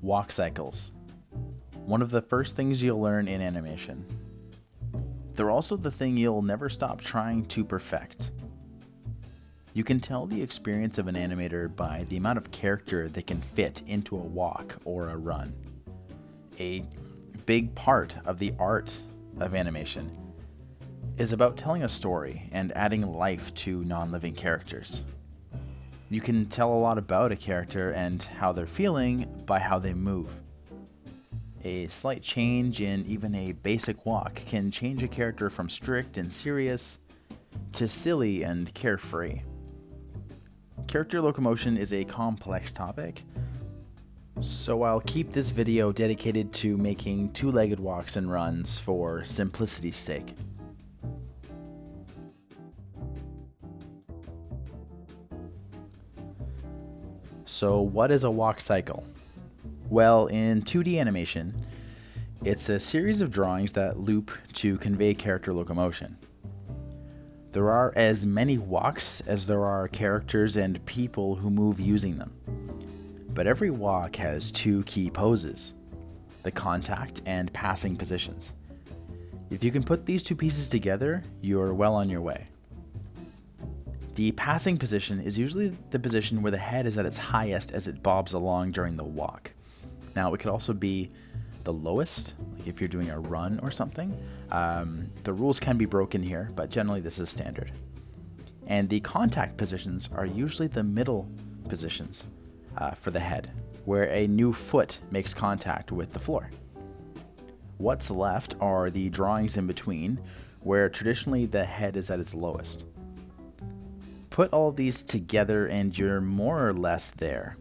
Walk cycles. One of the first things you'll learn in animation. They're also the thing you'll never stop trying to perfect. You can tell the experience of an animator by the amount of character they can fit into a walk or a run. A big part of the art of animation is about telling a story and adding life to non-living characters. You can tell a lot about a character and how they're feeling by how they move. A slight change in even a basic walk can change a character from strict and serious to silly and carefree. Character locomotion is a complex topic, so I'll keep this video dedicated to making two-legged walks and runs for simplicity's sake. So what is a walk cycle? Well, in 2D animation, it's a series of drawings that loop to convey character locomotion. There are as many walks as there are characters and people who move using them. But every walk has two key poses, the contact and passing positions. If you can put these two pieces together, you're well on your way. The passing position is usually the position where the head is at its highest as it bobs along during the walk. Now, it could also be the lowest, like if you're doing a run or something. The rules can be broken here, but generally this is standard. And the contact positions are usually the middle positions for the head, where a new foot makes contact with the floor. What's left are the drawings in between, where traditionally the head is at its lowest. Put all these together and you're more or less there.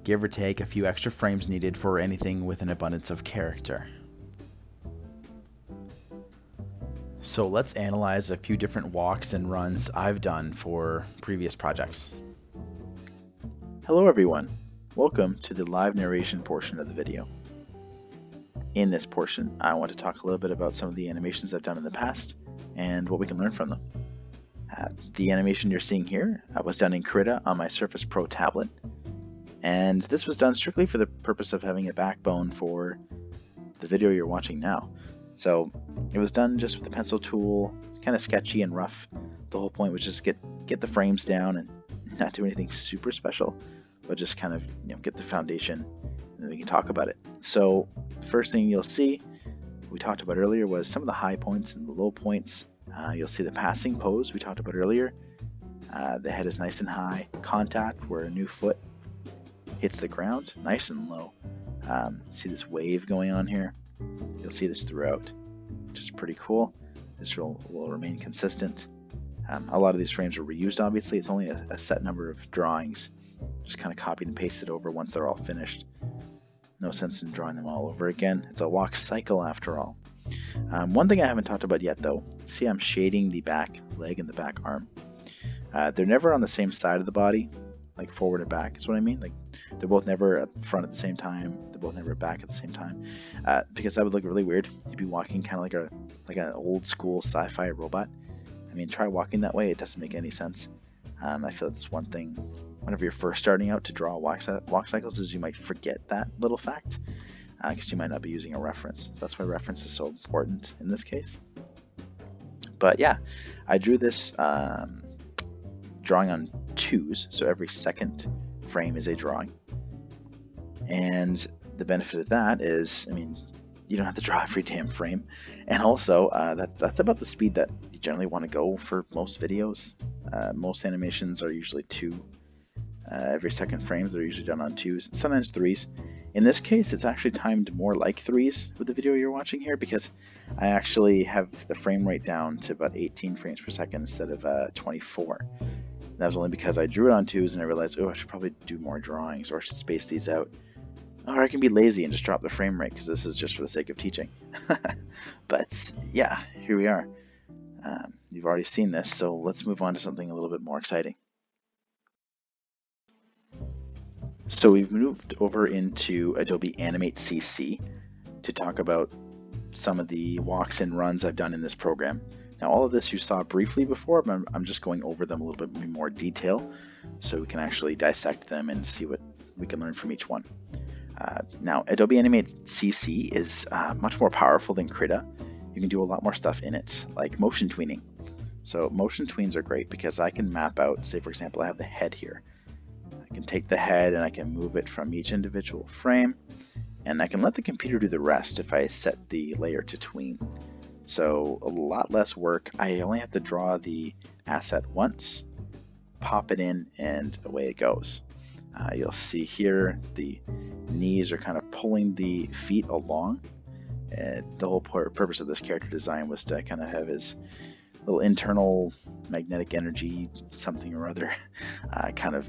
Give or take a few extra frames needed for anything with an abundance of character. So let's analyze a few different walks and runs I've done for previous projects. Hello everyone, welcome to the live narration portion of the video. In this portion, I want to talk a little bit about some of the animations I've done in the past and what we can learn from them. The animation you're seeing here was done in Krita on my Surface Pro tablet. And this was done strictly for the purpose of having a backbone for the video you're watching now. So it was done just with the pencil tool, kind of sketchy and rough. The whole point was just get the frames down and not do anything super special, but just kind of get the foundation, and then we can talk about it. So the first thing you'll see, we talked about earlier, was some of the high points and the low points. You'll see the passing pose we talked about earlier. The head is nice and high. Contact, where a new foot hits the ground, nice and low. See this wave going on here? You'll see this throughout, which is pretty cool. This will remain consistent. A lot of these frames are reused, obviously. It's only a set number of drawings. Just kind of copied and pasted over once they're all finished. No sense in drawing them all over again. It's a walk cycle after all. One thing I haven't talked about yet though, see I'm shading the back leg and the back arm. They're never on the same side of the body, like forward and back is what I mean. Like they're both never at the front at the same time. They're both never back at the same time, because that would look really weird. You'd be walking kind of like an old school sci-fi robot. I mean, try walking that way. It doesn't make any sense. I feel that's one thing. Whenever you're first starting out to draw walk cycles, is you might forget that little fact, because you might not be using a reference. So that's why reference is so important in this case. But yeah, I drew this drawing on twos, so every second frame is a drawing. And the benefit of that is, I mean, you don't have to draw every damn frame. And also, that's about the speed that you generally want to go for most videos. Most animations are usually two. Every second frames are usually done on twos, sometimes threes. In this case, it's actually timed more like threes with the video you're watching here, because I actually have the frame rate down to about 18 frames per second instead of 24. That was only because I drew it on twos and I realized, oh, I should probably do more drawings, or I should space these out. Or I can be lazy and just drop the frame rate, because this is just for the sake of teaching. But yeah, here we are. You've already seen this, so let's move on to something a little bit more exciting. So we've moved over into Adobe Animate CC to talk about some of the walks and runs I've done in this program. Now all of this you saw briefly before, but I'm just going over them a little bit more detail so we can actually dissect them and see what we can learn from each one. Now, Adobe Animate CC is much more powerful than Krita. You can do a lot more stuff in it, like motion tweening. So motion tweens are great because I can map out, say for example, I have the head here. I can take the head and I can move it from each individual frame, and I can let the computer do the rest if I set the layer to tween. So a lot less work. I only have to draw the asset once, pop it in, and away it goes. You'll see here the knees are kind of pulling the feet along. The whole purpose of this character design was to kind of have his little internal magnetic energy, something or other, kind of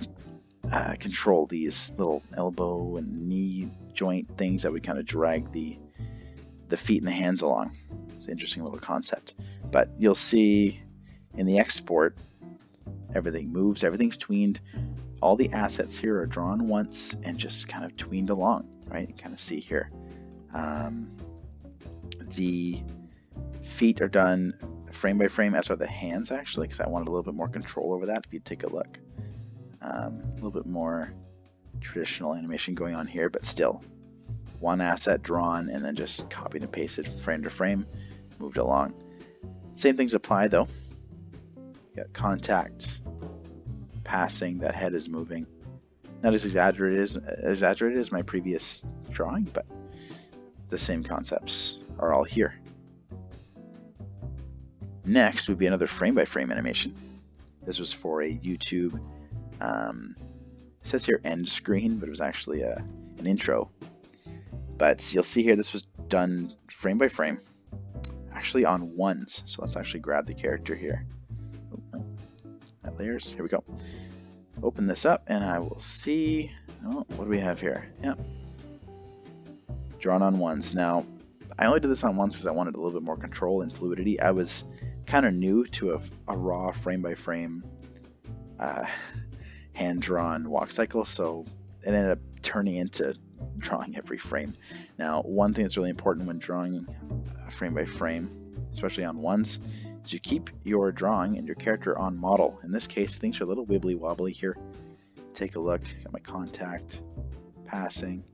control these little elbow and knee joint things that would kind of drag the feet and the hands along. It's an interesting little concept. But you'll see in the export, everything moves, everything's tweened. All the assets here are drawn once and just kind of tweened along, right? You kind of see here. The feet are done frame by frame, as are the hands actually, because I wanted a little bit more control over that. If you take a look, a little bit more traditional animation going on here, but still one asset drawn and then just copied and pasted frame to frame, moved along. Same things apply though. You got contact, passing, that head is moving. Not as exaggerated as my previous drawing, but the same concepts are all here. Next would be another frame by frame animation. This was for a YouTube, it says here end screen, but it was actually an intro. But you'll see here this was done frame by frame, actually on ones. So let's actually grab the character here. Oh, no. At layers, here we go. Open this up and I will see, oh, what do we have here? Yep. Drawn on ones. Now, I only did this on ones because I wanted a little bit more control and fluidity. I was kind of new to a raw frame by frame hand-drawn walk cycle, so it ended up turning into drawing every frame. Now, one thing that's really important when drawing frame by frame, especially on ones, is you keep your drawing and your character on model. In this case, things are a little wibbly wobbly here. Take a look at my contact, passing.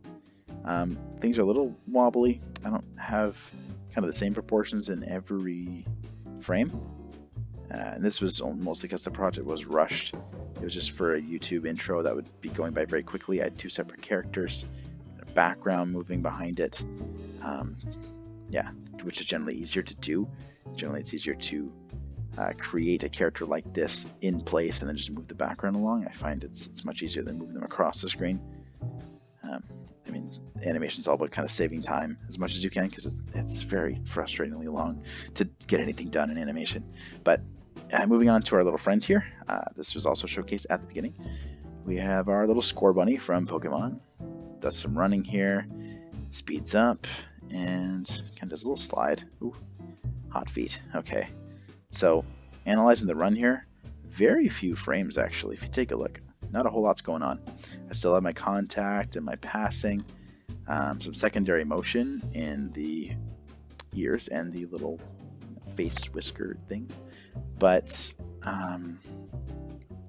Things are a little wobbly. I don't have kind of the same proportions in every frame. And this was mostly because the project was rushed. It was just for a YouTube intro that would be going by very quickly. I had two separate characters, a background moving behind it. Yeah, which is generally easier to do. Generally, it's easier to create a character like this in place and then just move the background along. I find it's much easier than moving them across the screen. I mean, animation is all about kind of saving time as much as you can, because it's very frustratingly long to get anything done in animation. But moving on to our little friend here, this was also showcased at the beginning. We have our little score bunny from Pokemon. Does some running here, speeds up, and kind of does a little slide. Ooh, hot feet. Okay, so analyzing the run here, very few frames actually. If you take a look, not a whole lot's going on. I still have my contact and my passing, some secondary motion in the ears and the little face whisker things. But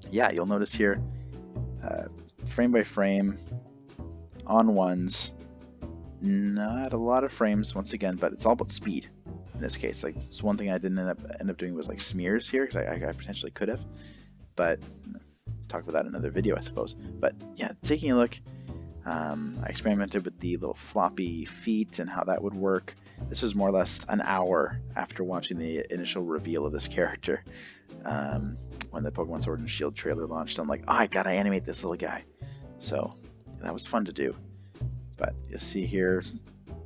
yeah, you'll notice here, frame by frame, on ones, not a lot of frames once again, but it's all about speed in this case. Like, it's one thing I didn't end up doing was like smears here, because I potentially could have, but talk about that in another video, I suppose. But yeah, taking a look, I experimented with the little floppy feet and how that would work. This was more or less an hour after watching the initial reveal of this character, when the Pokemon Sword and Shield trailer launched. I'm like, oh, I gotta animate this little guy. So that was fun to do. But you'll see here,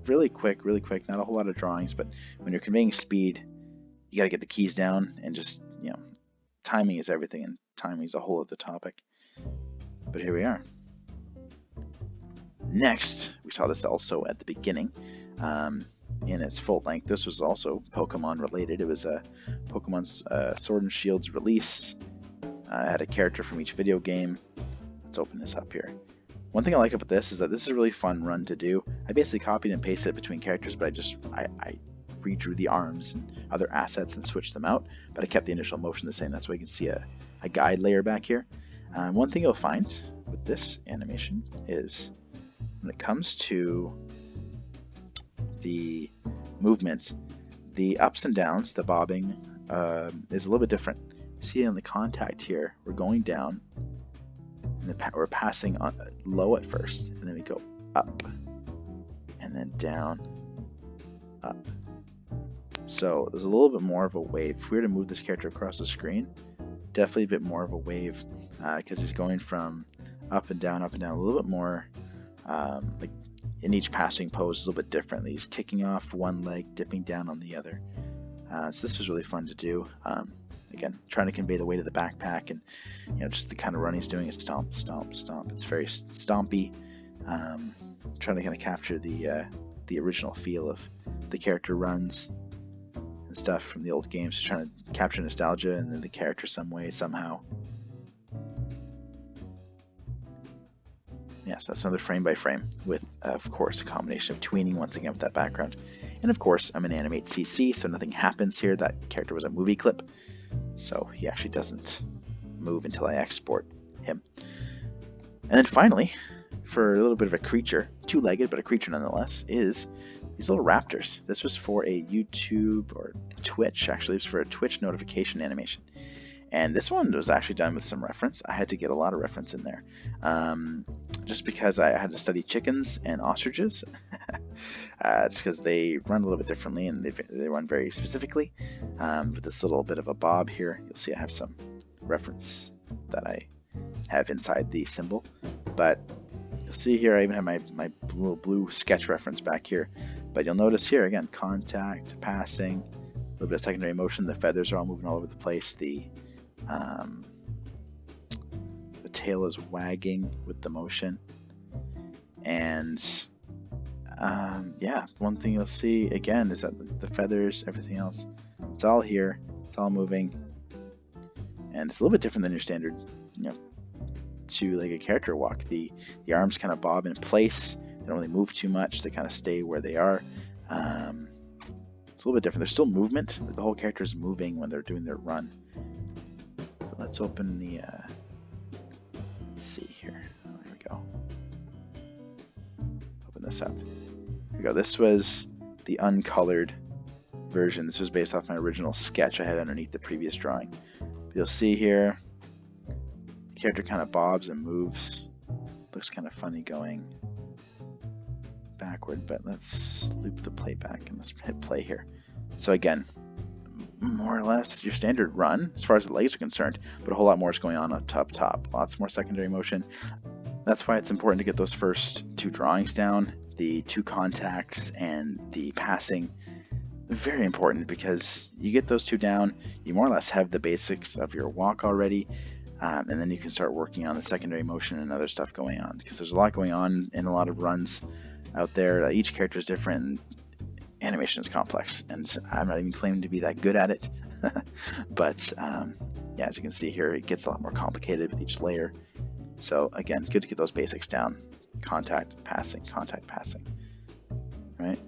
really quick, not a whole lot of drawings, but when you're conveying speed, you gotta get the keys down, and just, you know, timing is everything, and timing is a whole other topic. But here we are. Next, we saw this also at the beginning, in its full length. This was also Pokemon related. It was a Pokemon's Sword and Shield's release. I had a character from each video game. Let's open this up here. One thing I like about this is that this is a really fun run to do. I basically copied and pasted it between characters, but I redrew the arms and other assets and switched them out, but I kept the initial motion the same. That's why you can see a guide layer back here. One thing you'll find with this animation is when it comes to the movement, the ups and downs, the bobbing, is a little bit different. See on the contact here, we're going down, and we're passing on low at first, and then we go up, and then down, up. So there's a little bit more of a wave. If we were to move this character across the screen, definitely a bit more of a wave, because he's going from up and down, a little bit more, like in each passing pose is a little bit differently. He's kicking off one leg, dipping down on the other. So this was really fun to do. Again, trying to convey the weight of the backpack, and just the kind of run he's doing is stomp, stomp, stomp. It's very stompy. Trying to kind of capture the original feel of the character runs and stuff from the old games. Just trying to capture nostalgia and then the character some way, somehow. Yes, that's another frame by frame with, of course, a combination of tweening once again with that background. And of course, I'm an Animate CC, so nothing happens here. That character was a movie clip, so he actually doesn't move until I export him. And then finally, for a little bit of a creature, two-legged but a creature nonetheless, is these little raptors. This was for a YouTube or Twitch, actually. It was for a Twitch notification animation. And this one was actually done with some reference. I had to get a lot of reference in there. Just because I had to study chickens and ostriches. Just because they run a little bit differently and they run very specifically. With this little bit of a bob here, you'll see I have some reference that I have inside the symbol. But you'll see here I even have my little blue sketch reference back here. But you'll notice here, again, contact, passing, a little bit of secondary motion. The feathers are all moving all over the place. The tail is wagging with the motion, and yeah, one thing you'll see again is that the feathers, everything else, it's all here, it's all moving, and it's a little bit different than your standard, two-legged character walk. The arms kind of bob in place, they don't really move too much, they kind of stay where they are. It's a little bit different. There's still movement, the whole character is moving when they're doing their run. Let's open the, let's see here, there we go, open this up, here we go. This was the uncolored version. This was based off my original sketch I had underneath the previous drawing. You'll see here, the character kind of bobs and moves, looks kind of funny going backward, but let's loop the playback and let's hit play here. So again, more or less your standard run as far as the legs are concerned, but a whole lot more is going on up top. Lots more secondary motion. That's why it's important to get those first two drawings down, the two contacts and the passing. Very important, because you get those two down, you more or less have the basics of your walk already, and then you can start working on the secondary motion and other stuff going on, because there's a lot going on in a lot of runs out there. Each character is different, and animation is complex, and I'm not even claiming to be that good at it. But yeah, as you can see here, it gets a lot more complicated with each layer. So again, good to get those basics down. Contact, passing, right?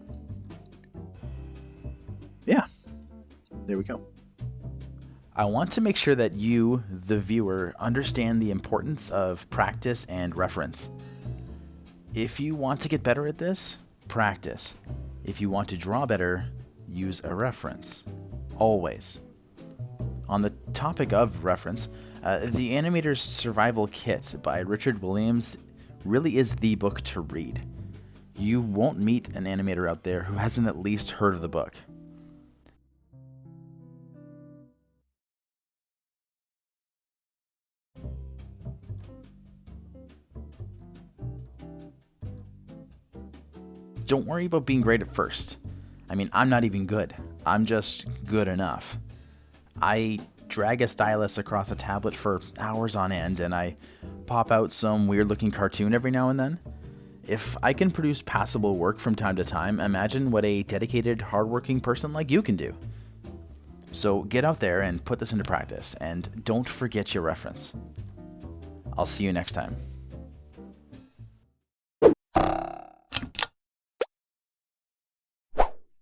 Yeah, there we go. I want to make sure that you, the viewer, understand the importance of practice and reference. If you want to get better at this, practice. If you want to draw better, use a reference. Always. On the topic of reference, the Animator's Survival Kit by Richard Williams really is the book to read. You won't meet an animator out there who hasn't at least heard of the book. Don't worry about being great at first. I mean, I'm not even good. I'm just good enough. I drag a stylus across a tablet for hours on end, and I pop out some weird-looking cartoon every now and then. If I can produce passable work from time to time, imagine what a dedicated, hardworking person like you can do. So get out there and put this into practice, and don't forget your reference. I'll see you next time.